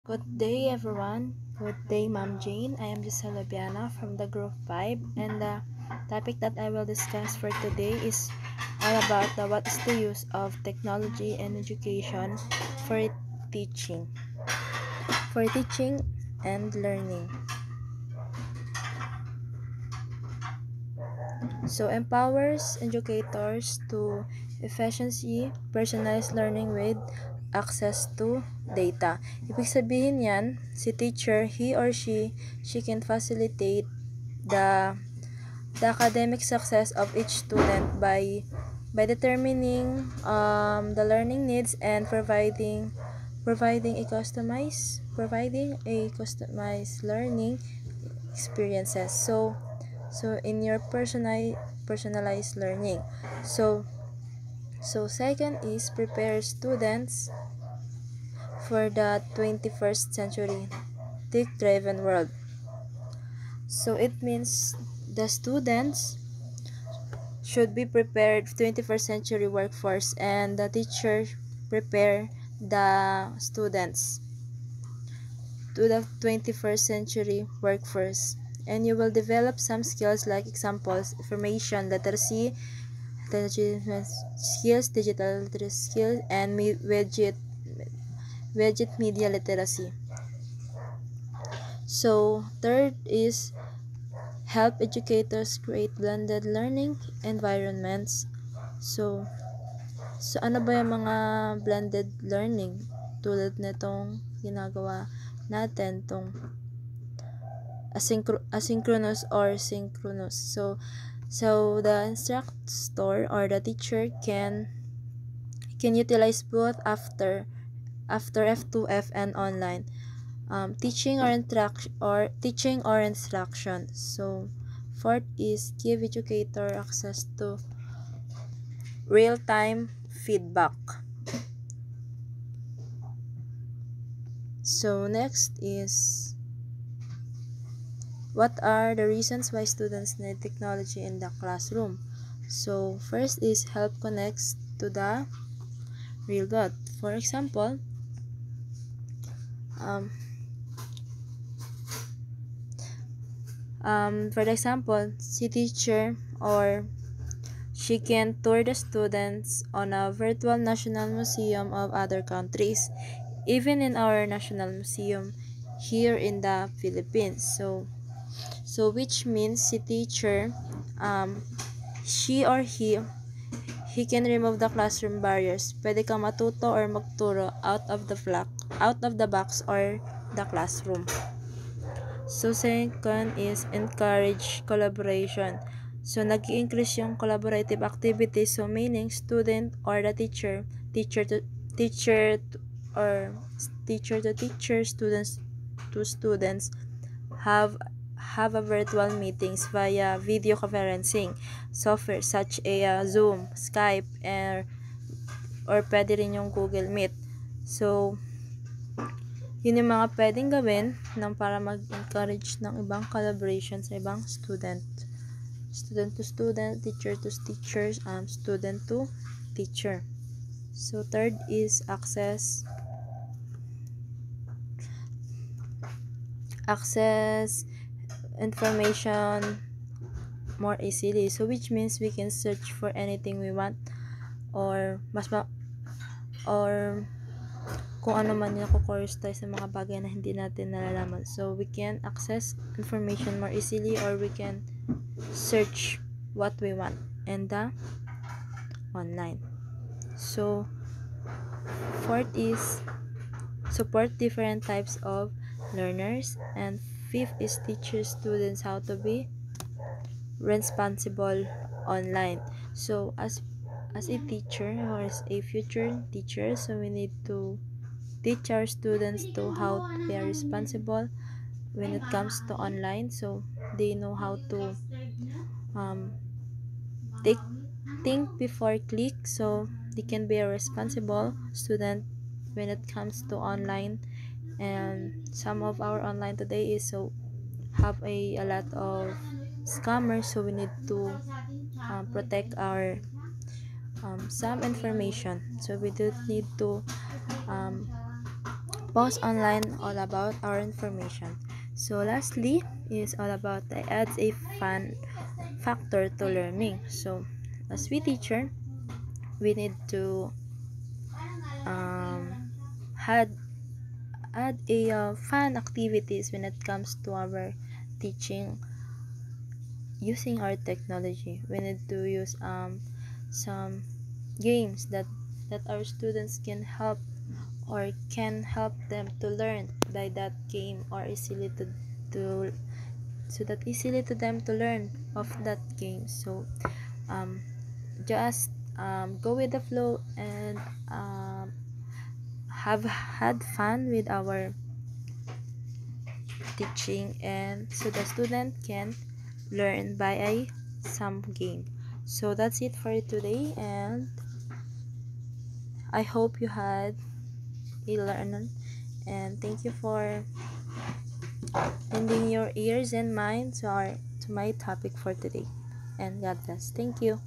Good day, everyone. Good day, Ma'am Jane. I am Giselle Labiana from the Group 5, and the topic that I will discuss for today is all about what is the use of technology and education for teaching, for teaching and learning. So, empowers educators to efficiency, personalized learning with access to data. Ibig sabihin yan, si teacher, he or she can facilitate the academic success of each student by determining the learning needs and providing a customized learning experiences. So in your personalized learning. So second is prepare students for the 21st century tech-driven world. So it means the students should be prepared 21st century workforce, and the teacher prepare the students to the 21st century workforce. And you will develop some skills like examples, information literacy, skills, digital literacy skills, and widget media literacy. So third is help educators create blended learning environments. So ano ba yung mga blended learning? Tulad nitong ginagawa natin, tong asynchronous or synchronous. So the instructor or the teacher can utilize both after F2F and online. Teaching or instruction. So fourth is give educator access to real-time feedback. So next is what are the reasons why students need technology in the classroom. So first is help connects to the real world. For example, si teacher or she can tour the students on a virtual national museum of other countries, even in our national museum here in the Philippines. So which means si teacher, she or he can remove the classroom barriers. Pwede kang matuto or magturo out of the box or the classroom. So second is encourage collaboration. So nag-increase yung collaborative activities, so meaning student or the teacher to teacher, students to students have a virtual meetings via video conferencing software such as Zoom, Skype, or pwede rin yung Google Meet. So yun yung mga pwedeng gawin para mag-encourage ng ibang collaboration sa ibang student to student, teacher to teachers, student to teacher. So third is access information more easily. So which means we can search for anything we want or kung ano man yung course tayo sa mga bagay na hindi natin nalalaman. So we can access information more easily, or we can search what we want in the online. So fourth is support different types of learners, and fifth is teach students how to be responsible online. So as a teacher or as a future teacher, so we need to teach our students to how they are responsible when it comes to online, so they know how to think before click, so they can be a responsible student when it comes to online. And some of our online today is so have a lot of scammers, so we need to protect our some information. So we do need to post online all about our information. So lastly is all about the adds a fun factor to learning. So as we teacher, we need to um, had add a fun activities when it comes to our teaching using our technology. We need to use some games that our students can help or can help them to learn by that game, or easily to so that easily to them to learn of that game. So um, just go with the flow and have had fun with our teaching, and so the student can learn by a some game. So that's it for today, and I hope you had a learn, and thank you for lending your ears and minds to my topic for today, and God bless. Thank you.